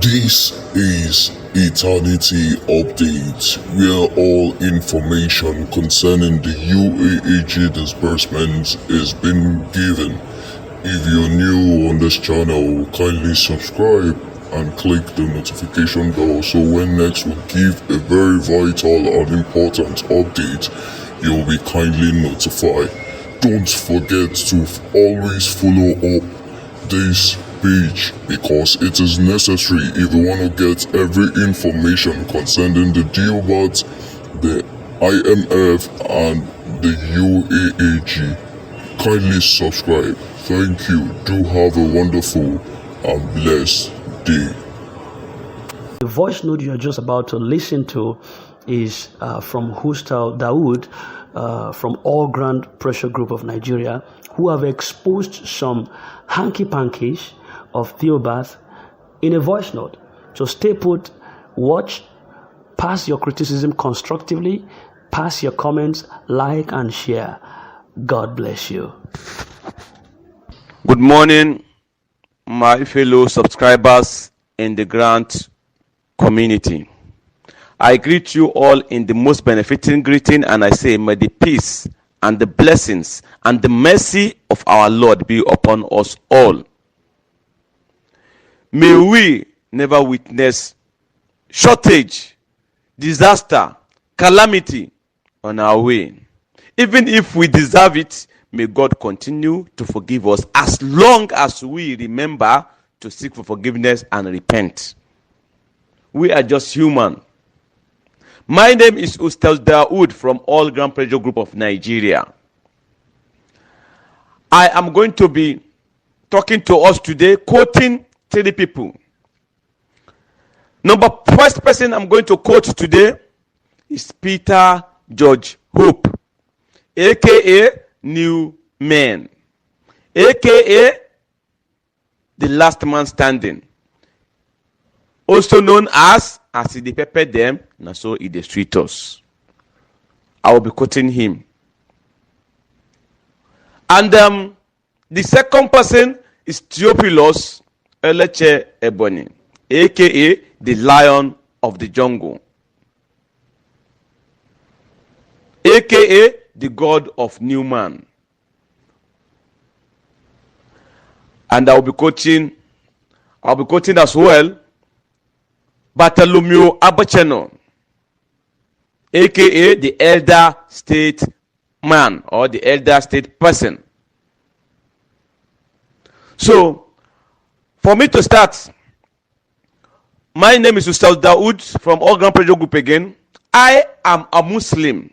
This is Eternity Update, where all information concerning the UAAG disbursement is being given. If you're new on this channel, kindly subscribe and click the notification bell so when next we give a very vital and important update, you'll be kindly notified. Don't forget to always follow up this page because it is necessary if you want to get every information concerning the Theobarth, the IMF and the UAAG. Kindly subscribe. Thank you. Do have a wonderful and blessed day. The voice note you're just about to listen to is from Hustal Dawood from All Grant Pressure Group of Nigeria, who have exposed some hanky-pankies of Theobarth in a voice note. So stay put, watch, pass your criticism constructively, pass your comments, like and share. God bless you. Good morning, my fellow subscribers in the grant community. I greet you all in the most benefiting greeting, and I say, may the peace and the blessings and the mercy of our Lord be upon us all. May we never witness shortage, disaster, calamity on our way. Even if we deserve it, may God continue to forgive us as long as we remember to seek for forgiveness and repent. We are just human. My name is Hustal Dawood from All Grant Pressure Group of Nigeria. I am going to be talking to us today, quoting 3 people. First person I'm going to quote today is Peter George Hope, aka New Man, aka the last man standing, also known as he dey pepper them, na so he dey treat us. I will be quoting him. And the second person is Theophilus Eleche Ebony, aka the Lion of the Jungle, aka the God of New Man. And I'll be quoting as well Bartholomew Abacheno, aka the Elder State Man or the Elder State Person. So, for me to start, my name is Hustal Dawood from All Grant Pressure Group again. I am a Muslim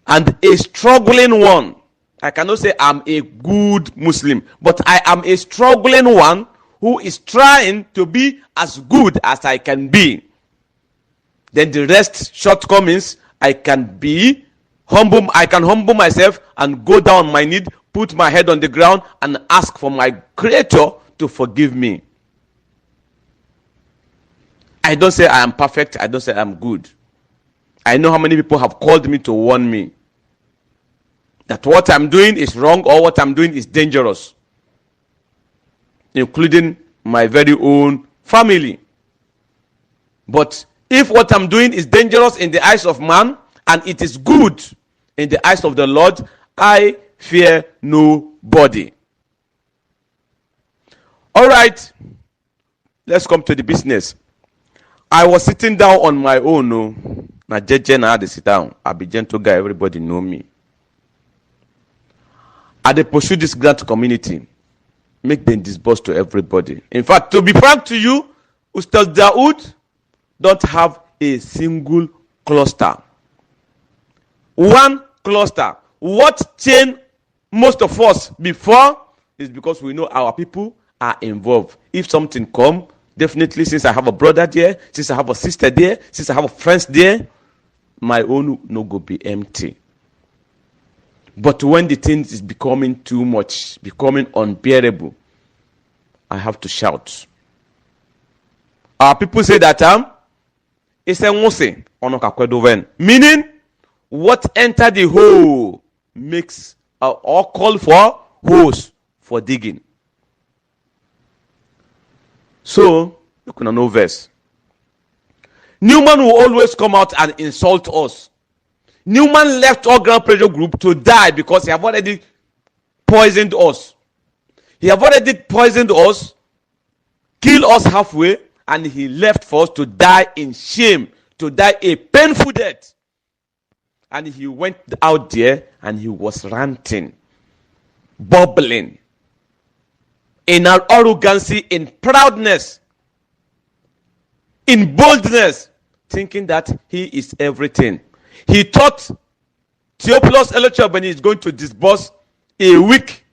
and a struggling one. I cannot say I'm a good Muslim, but I am a struggling one who is trying to be as good as I can be. Then the rest shortcomings, I can humble myself and go down on my knee, put my head on the ground and ask for my Creator to forgive me. I don't say I am perfect. I don't say I'm good. I know how many people have called me to warn me that what I'm doing is wrong or what I'm doing is dangerous, including my very own family. But if what I'm doing is dangerous in the eyes of man and it is good in the eyes of the Lord, I fear nobody. All right, let's come to the business. I was sitting down on my own. No, na jeje na had to sit down. I be gentle guy. Everybody know me. I dey pursue this grant community, make them disburse to everybody. In fact, to be frank to you, Hustal Dawood don't have a single cluster. One cluster. What changed most of us before is because we know our people are involved. If something come, definitely, since I have a brother there, since I have a sister there, since I have friends there, my own no go be empty. But when the thing is becoming too much, becoming unbearable, I have to shout. Our people say that it's a ngose onokakwedoven, meaning what enter the hole makes or call for holes for digging. So You can know verse. Newman will always come out and insult us. Newman left our Grant Pressure Group to die because he have already poisoned us. He have already poisoned us, killed us halfway, and he left for us to die in shame, to die a painful death. And he went out there and he was ranting, bubbling, in arrogancy, in proudness, in boldness, thinking that he is everything. He thought Theophilus Elocheben is going to disburse a week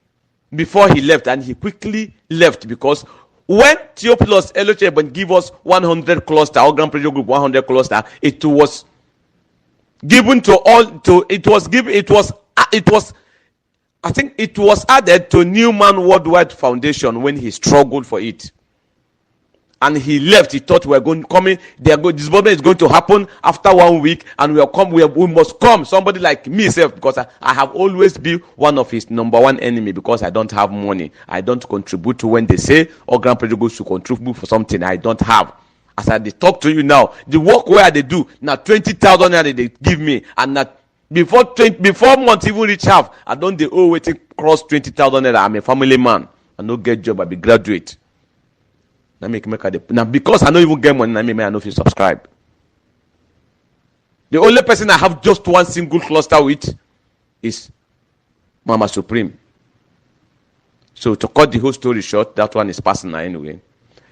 before he left, and he quickly left because when Theophilus Elocheben gave us 100 cluster, our Grant Pressure Group 100 cluster, it was given to all. I think it was added to Newman Worldwide Foundation when he struggled for it. And he left. He thought disbursement is going to happen after 1 week, and we must come. Somebody like me, because I have always been one of his number one enemy because I don't have money. I don't contribute to when they say all Grant Pressure Groups should contribute for something I don't have. As I talk to you now, the work where they do now 20,000 naira they give me, and that before months even reach half, I don't waiting cross 20,000 naira. I'm a family man. I no get job. I be graduate. Now because I don't even get money, I know if you subscribe. The only person I have just one single cluster with is Mama Supreme. So to cut the whole story short, that one is personal anyway.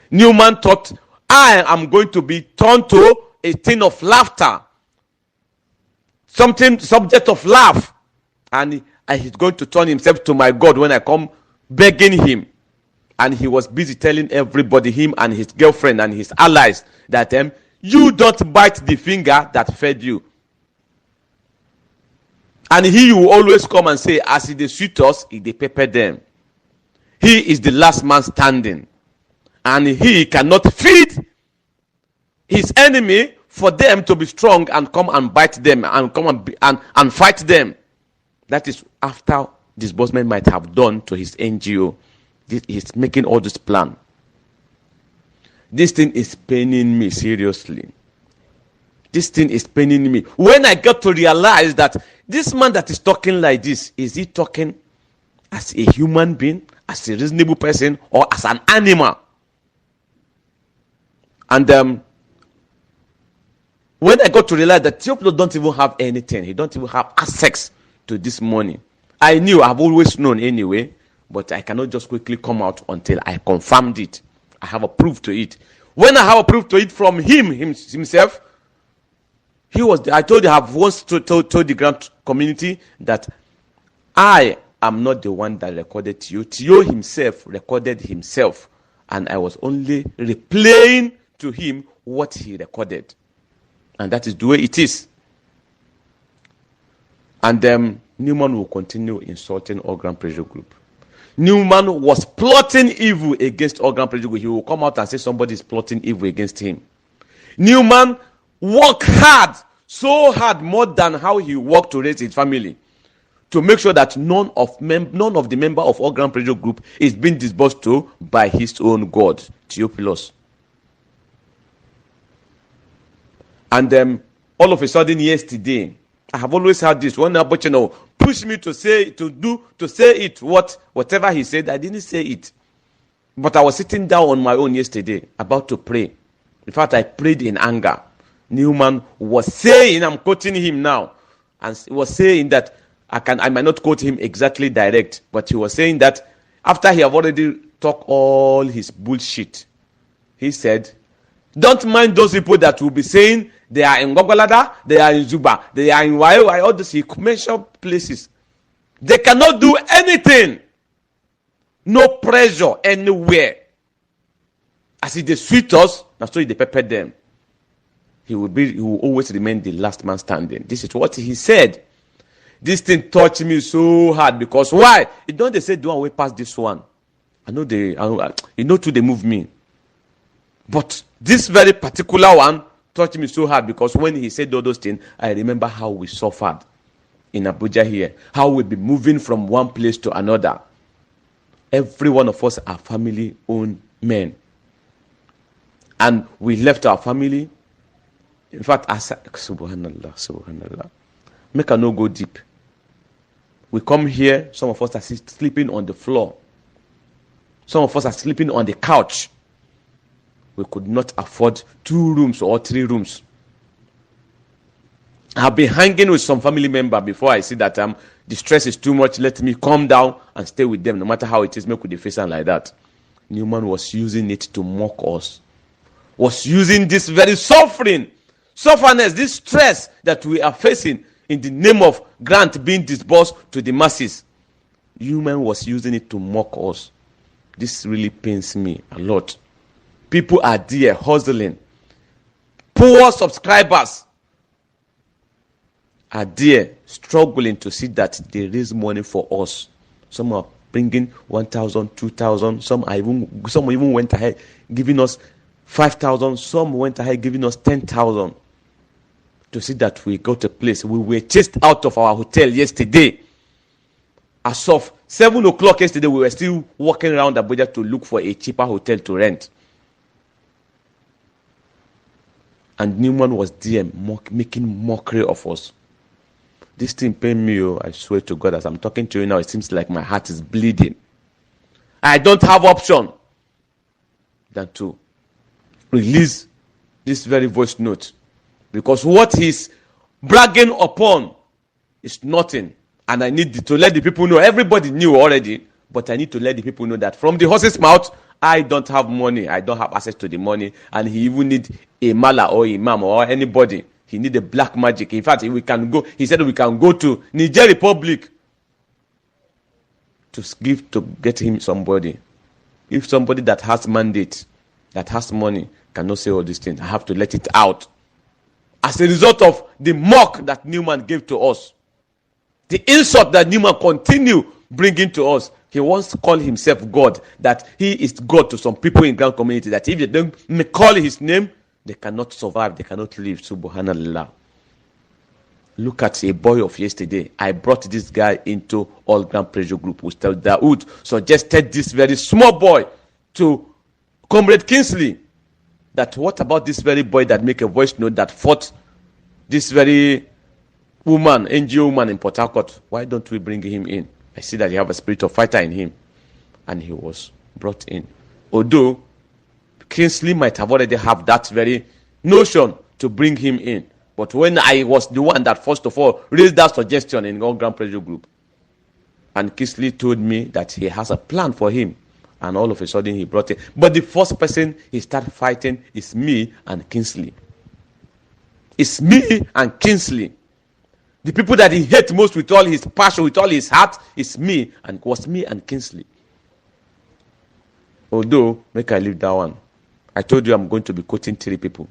Newman thought I am going to be turned to a thing of laughter, something subject of laugh, and he's going to turn himself to my God when I come begging him. And he was busy telling everybody, him and his girlfriend and his allies, that you don't bite the finger that fed you. And he will always come and say, as they sweet us, they pepper them. He is the last man standing. And he cannot feed his enemy for them to be strong and come and bite them and come and fight them. That is after disbursement might have done to his NGO. He's making all this plan. This thing is paining me seriously. This thing is paining me. When I got to realize that this man that is talking like this, is he talking as a human being, as a reasonable person, or as an animal? And when I got to realize that Theophilus don't even have anything, he don't even have access to this money. I've always known anyway, but I cannot just quickly come out until I confirmed it. I have a proof to it. When I have a proof to it from himself, I told you, I have once told the grant community that I am not the one that recorded Theo. Theo himself recorded himself, and I was only replaying to him what he recorded. And that is the way it is. And Newman will continue insulting all Grant Pressure Group. Newman was plotting evil against all Grant Pressure Group. He will come out and say somebody is plotting evil against him. Newman worked hard, so hard, more than how he worked to raise his family, to make sure that none of the member of all Grant Pressure Group is being disbursed to by his own God, Theophilus. And all of a sudden yesterday, I have always had this one opportunity push me to say it whatever he said. I didn't say it, but I was sitting down on my own yesterday about to pray. In fact, I prayed in anger. Newman was saying, I'm quoting him now, and he was saying that I might not quote him exactly direct, but he was saying that after he have already talked all his bullshit, he said, don't mind those people that will be saying they are in Gogolada, they are in Zuba, they are in Waiwai, all these commercial places. They cannot do anything. No pressure anywhere. As if they sweet us, that's so they pepper them. He will always remain the last man standing. This is what he said. This thing touched me so hard because why? They say don't way past this one. I know too they move me. But this very particular one touched me so hard because when he said all those things, I remember how we suffered in Abuja here, how we've been moving from one place to another. Every one of us are family-owned men. and we left our family. In fact, I said, subhanallah. Make a no go deep. We come here, some of us are sleeping on the floor. Some of us are sleeping on the couch. We could not afford 2 rooms or 3 rooms. I've been hanging with some family member before I see that the stress is too much. Let me calm down and stay with them, no matter how it is. Make with the face and like that. Newman was using it to mock us. Was using this very suffering, this stress that we are facing in the name of grant being disbursed to the masses. Newman was using it to mock us. This really pains me a lot. People are there hustling. Poor subscribers are there struggling to see that they raise money for us. Some are bringing 1,000, 2,000. Some even went ahead giving us 5,000. Some went ahead giving us 10,000 to see that we got a place. We were chased out of our hotel yesterday. As of 7 o'clock yesterday, we were still walking around Abuja to look for a cheaper hotel to rent. And Newman was there making mockery of us. This thing pain me, I swear to God, as I'm talking to you now, it seems like my heart is bleeding. I don't have option than to release this very voice note. Because what he's bragging upon is nothing. And I need to let the people know. Everybody knew already, but I need to let the people know that from the horse's mouth, I don't have money. I don't have access to the money. And he even need a mala or imam or anybody. He need a black magic. In fact, we can go. He said we can go to Niger Republic to get him somebody. If somebody that has mandate, that has money, cannot say all these things, I have to let it out. As a result of the mock that Newman gave to us, the insult that Newman continue bringing to us. He wants to call himself God, that he is God to some people in Grant community, that if they don't call his name, they cannot survive, they cannot live. Subhanallah. Look at a boy of yesterday. I brought this guy into All Grant Pressure Group. Mr. Dawood suggested this very small boy to Comrade Kingsley. That what about this very boy that make a voice note that fought this very woman, NGO woman in Port Harcourt? Why don't we bring him in? I see that he have a spirit of fighter in him. And he was brought in. Although Kingsley might have already have that very notion to bring him in. But when I was the one that first of all raised that suggestion in All Grant Pressure Group, and Kingsley told me that he has a plan for him, and all of a sudden he brought it. But the first person he started fighting is me and Kingsley. It's me and Kingsley. The people that he hates most with all his passion, with all his heart, is me, and was me and Kingsley. Although, make I leave that one. I told you I'm going to be quoting 3 people.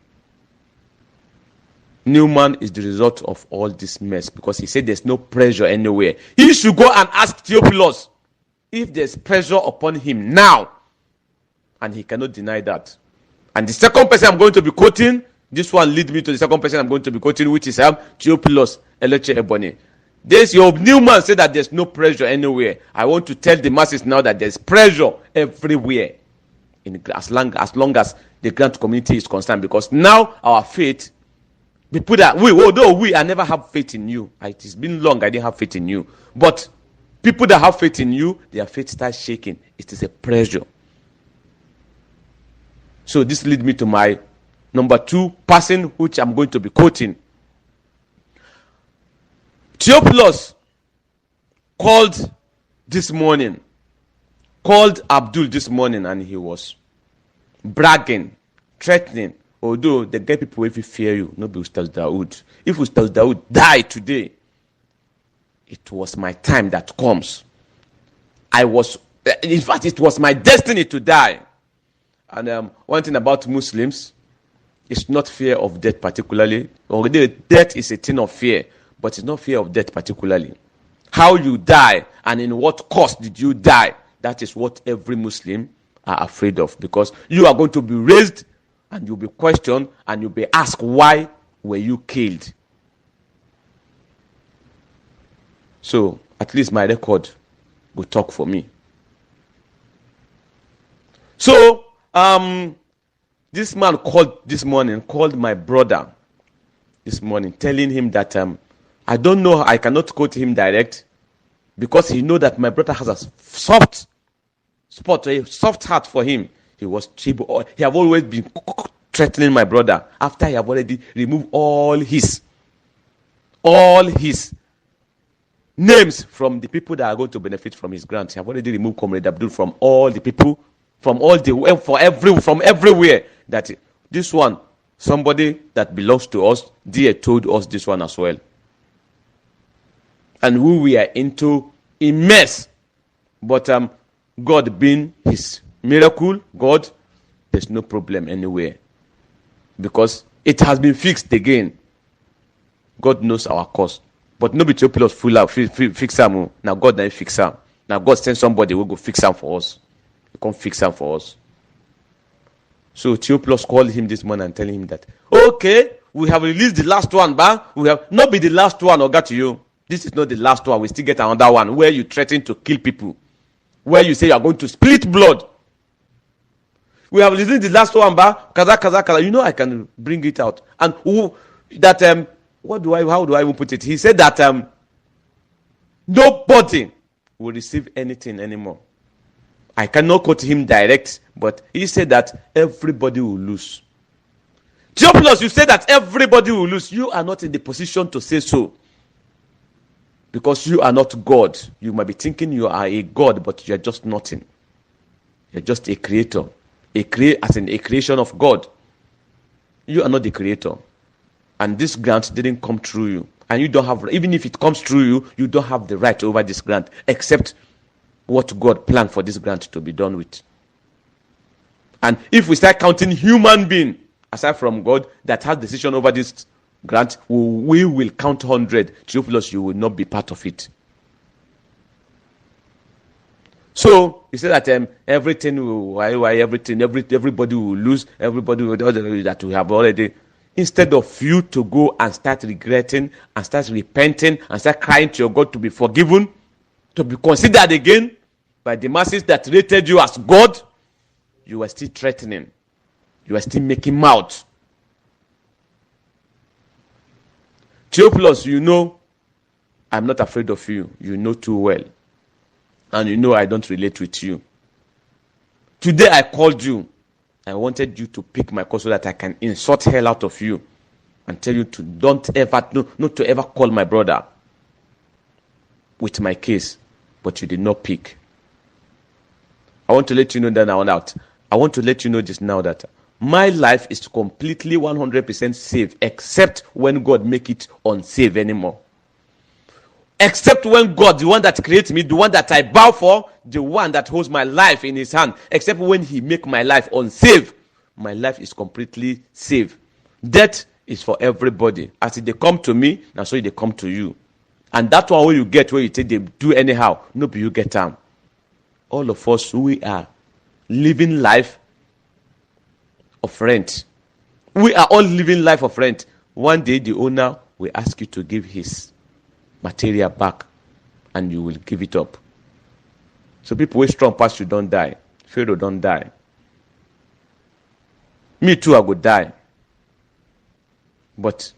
Newman is the result of all this mess because he said there's no pressure anywhere. He should go and ask Theophilus if there's pressure upon him now. And he cannot deny that. And the second person I'm going to be quoting, this one leads me to the second person I'm going to be quoting, which is Theophilus Eleche Ebony. Your Newman said that there's no pressure anywhere. I want to tell the masses now that there's pressure everywhere. As long as the grant community is concerned, because now our faith, people that I never have faith in you. It has been long I didn't have faith in you. But people that have faith in you, their faith starts shaking. It is a pressure. So this leads me to my number 2 person, which I'm going to be quoting. Theophilus called Abdul this morning, and he was bragging, threatening. Although the gay people, if you fear you, not be Ustaz Dawood. If Ustaz Dawood die today, it was my time that comes. In fact, it was my destiny to die. And one thing about Muslims, it's not fear of death particularly. Although death is a thing of fear, but it's not fear of death particularly. How you die and in what cost did you die? That is what every Muslim are afraid of, because you are going to be raised and you'll be questioned and you'll be asked, why were you killed? So at least my record will talk for me. So This man called my brother this morning, telling him that I don't know, I cannot quote him direct, because he know that my brother has a soft spot, a soft heart for him. He have always been threatening my brother after he have already removed all his names from the people that are going to benefit from his grant. He have already removed Comrade Abdul from all the people, from everywhere. That this one, somebody that belongs to us, they told us this one as well. And we are into a mess. But God being his miracle, God, there's no problem anywhere. Because it has been fixed again. God knows our cause. But nobody to us fix them. Now God doesn't fix them. Now God send somebody who will go fix them for us. He can't fix them for us. So Theoplus called him this morning and telling him that, okay, we have released the last one, but we have not be the last one, or got to you. This is not the last one. We still get another one where you threaten to kill people, where you say you are going to split blood. We have released the last one, but kaza. You know I can bring it out. And how do I even put it? He said that nobody will receive anything anymore. I cannot quote him direct, but he said that everybody will lose. Theophilus, you say that everybody will lose. You are not in the position to say so. Because you are not God. You might be thinking you are a God, but you are just nothing. You are just a creator. As in a creation of God. You are not the creator. And this grant didn't come through you. And you don't have, even if it comes through you, you don't have the right over this grant, except what God planned for this grant to be done with. And if we start counting human being aside from God that has decision over this grant, we will count 100. Theophilus, you will not be part of it. So he said that everybody will lose, everybody will that we have already. Instead of you to go and start regretting and start repenting and start crying to your God to be forgiven, to be considered again by the masses that rated you as God, you are still threatening. You are still making mouth. Theophilus, you know, I'm not afraid of you. You know too well. And you know I don't relate with you. Today I called you. I wanted you to pick my call so that I can insult hell out of you and tell you to not to ever call my brother with my case. But you did not pick. I want to let you know that now. I want to let you know this now that my life is completely 100% safe, except when God make it unsafe anymore. Except when God, the one that creates me, the one that I bow for, the one that holds my life in his hand, except when he make my life unsafe, my life is completely safe. Death is for everybody. As they come to me, now so they come to you. And that one where you get, where you think they do anyhow, nobody you get them. All of us, we are living life of rent. We are all living life of rent. One day the owner will ask you to give his material back, and you will give it up. So people with strong past you don't die. Pharaoh don't die. Me too, I would die. But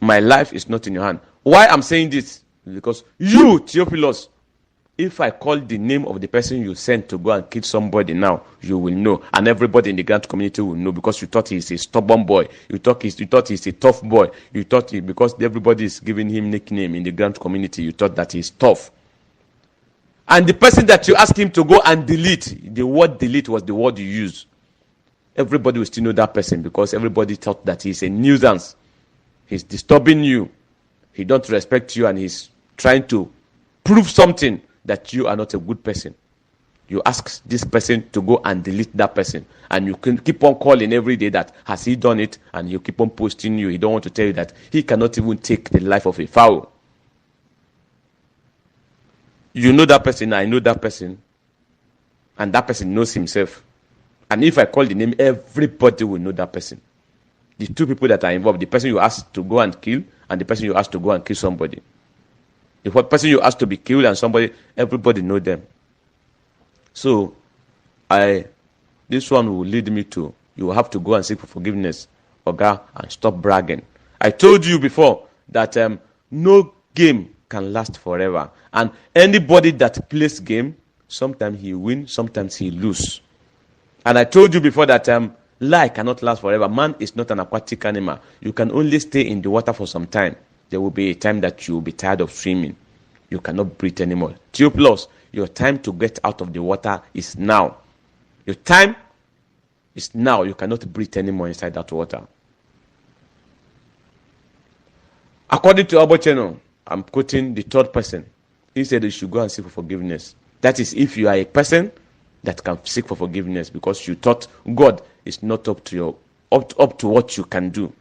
my life is not in your hand. Why I'm saying this? Because you, Theophilus, if I call the name of the person you sent to go and kill somebody now, you will know. And everybody in the grant community will know, because you thought he's a stubborn boy. You thought he's a tough boy. You thought because everybody is giving him nickname in the grant community, you thought that he's tough. And the person that you asked him to go and delete, the word delete was the word you used. Everybody will still know that person, because everybody thought that he's a nuisance. He's disturbing you. He don't respect you, and he's trying to prove something that you are not a good person. You ask this person to go and delete that person, and you can keep on calling every day that has he done it, and you keep on posting you. He don't want to tell you that he cannot even take the life of a fowl. You know that person, I know that person, and that person knows himself. And if I call the name, everybody will know that person. The two people that are involved, the person you asked to go and kill, and the person you asked to go and kill somebody. The person you asked to be killed and somebody, everybody know them. So, this one will lead me to you will have to go and seek for forgiveness, Oga, and stop bragging. I told you before that no game can last forever. And anybody that plays game, sometimes he win, sometimes he lose. And I told you before that lie cannot last forever. Man is not an aquatic animal. You can only stay in the water for some time. There will be a time that you will be tired of swimming. You cannot breathe anymore. Theoplus, your time to get out of the water is now. Your time is now. You cannot breathe anymore inside that water. According to Obocheno, I'm quoting the third person. He said you should go and seek for forgiveness. That is if you are a person that can seek for forgiveness because you thought God is not up to what you can do.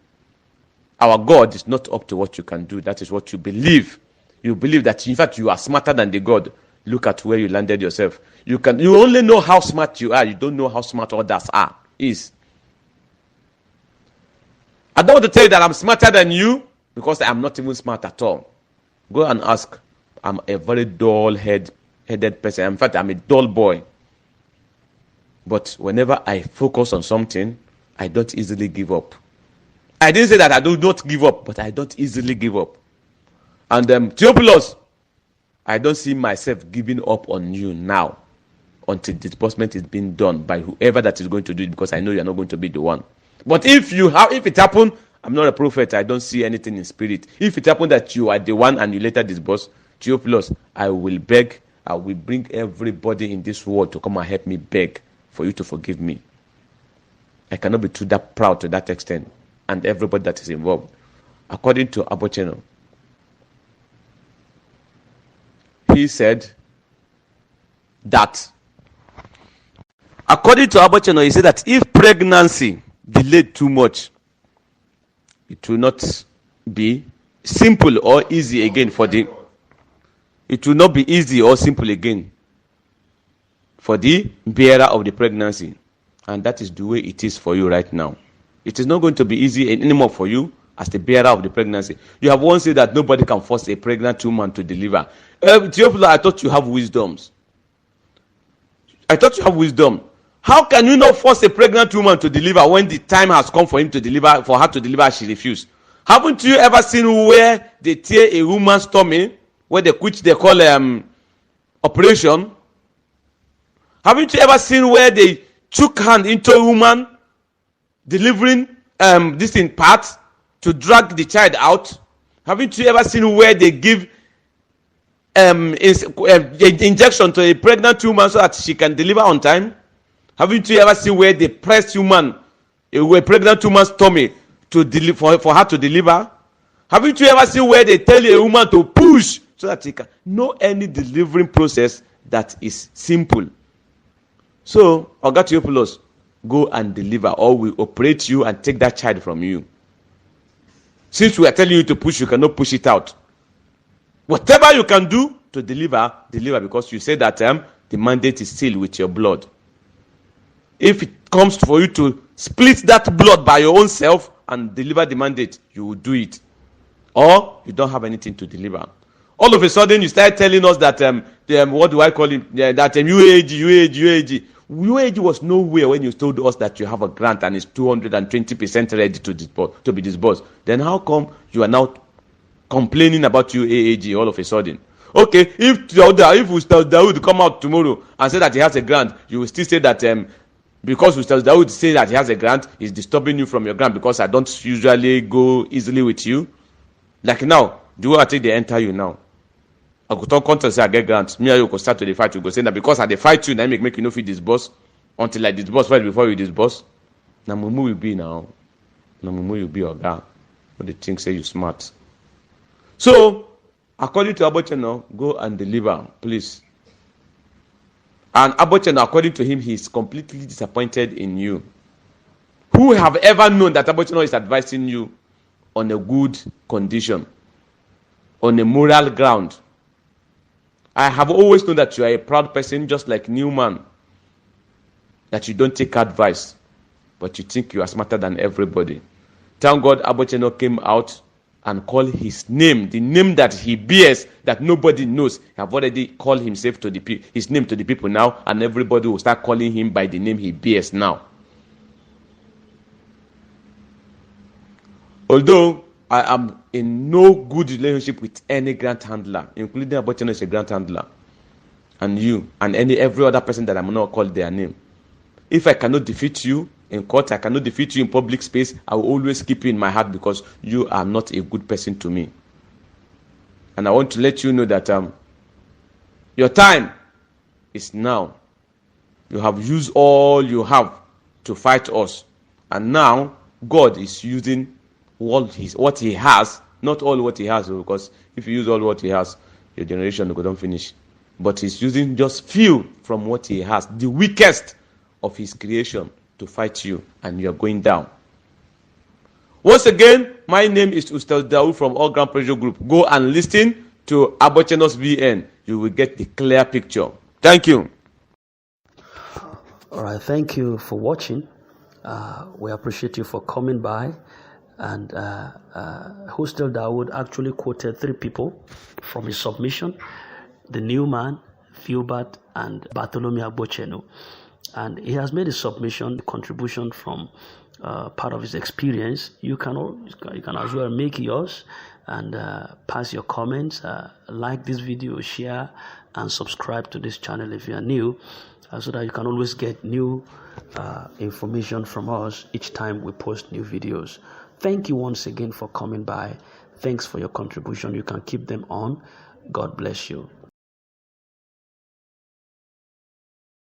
Our God is not up to what you can do. That is what you believe. You believe that in fact you are smarter than the God. Look at where you landed yourself. You only know how smart you are. You don't know how smart others are. I don't want to tell you that I'm smarter than you because I'm not even smart at all. Go and ask. I'm a very dull-headed person. In fact, I'm a dull boy. But whenever I focus on something, I don't easily give up. I didn't say that I do not give up, but I don't easily give up. And Theophilus, I don't see myself giving up on you now until disbursement is being done by whoever that is going to do it, because I know you're not going to be the one. But if it happened, I'm not a prophet. I don't see anything in spirit. If it happened that you are the one and you later disburse, Theophilus, I will beg. I will bring everybody in this world to come and help me beg for you to forgive me. I cannot be too that proud to that extent, and everybody that is involved. According to Obocheno, he said that if pregnancy delayed too much, it will not be simple or easy again it will not be easy or simple again for the bearer of the pregnancy. And that is the way it is for you right now. It is not going to be easy anymore for you as the bearer of the pregnancy. You have once said that nobody can force a pregnant woman to deliver. Theophilus, I thought you have wisdoms. How can you not force a pregnant woman to deliver when the time has come for her to deliver, she refused? Haven't you ever seen where they tear a woman's tummy, which they call operation? Haven't you ever seen where they took hand into a woman delivering this in parts to drag the child out? Haven't you ever seen where they give injection to a pregnant woman so that she can deliver on time? Haven't you ever seen where they press a pregnant woman's tummy to for her to deliver? Haven't you ever seen where they tell a woman to push so that she can know any delivering process that is simple? So, Oga Theophilus, go and deliver, or we operate you and take that child from you. Since we are telling you to push, you cannot push it out. Whatever you can do to deliver, because you say that the mandate is sealed with your blood. If it comes for you to split that blood by your own self and deliver the mandate, you will do it. Or you don't have anything to deliver. All of a sudden, you start telling us that what do I call it? That UAAG. UAAG was nowhere when you told us that you have a grant and it's 220% ready to be disbursed. Then how come you are now complaining about UAAG all of a sudden? Okay, if Ustaz Dawood come out tomorrow and say that he has a grant, you will still say that because Ustaz Dawood say that he has a grant, he's disturbing you from your grant because I don't usually go easily with you. Like now, do you want to take the enter you now? I go talk contest say I get grants. Me and you go start to the fight. You go say that because I dey fight you, now make you no fit disburse until I disburse first before you disburse. Now mumu will be now. Now mumu will be oga. But the thing say you smart. So, according to Obocheno, go and deliver, please. And Obocheno, according to him, he is completely disappointed in you. Who have ever known that Obocheno is advising you on a good condition, on a moral ground? I have always known that you are a proud person, just like Newman, that you don't take advice, but you think you are smarter than everybody. Thank God Obocheno came out and called his name, the name that he bears, that nobody knows. He have already called himself his name to the people now, and everybody will start calling him by the name he bears now. Although I am in no good relationship with any grant handler, including Abocheno is a grant handler, and you, and every other person that I'm not called their name. If I cannot defeat you in court, I cannot defeat you in public space, I will always keep you in my heart because you are not a good person to me. And I want to let you know that your time is now. You have used all you have to fight us, and now God is using what he has, not all what he has, because if you use all what he has, your generation will not finish. But he's using just few from what he has, the weakest of his creation, to fight you, and you are going down. Once again, my name is Ustaz Dawood from All Grant Pressure Group. Go and listen to Abochenos VN. You will get the clear picture. Thank you. All right, thank you for watching. We appreciate you for coming by. And Hostel Dawood actually quoted 3 people from his submission: the new man, Theobarth, and Bartholomew Abocheno. And he has made a submission, a contribution from part of his experience. You can as well make yours and pass your comments. Like this video, share, and subscribe to this channel if you are new, so that you can always get new information from us each time we post new videos. Thank you once again for coming by. Thanks for your contribution. You can keep them on. God bless you.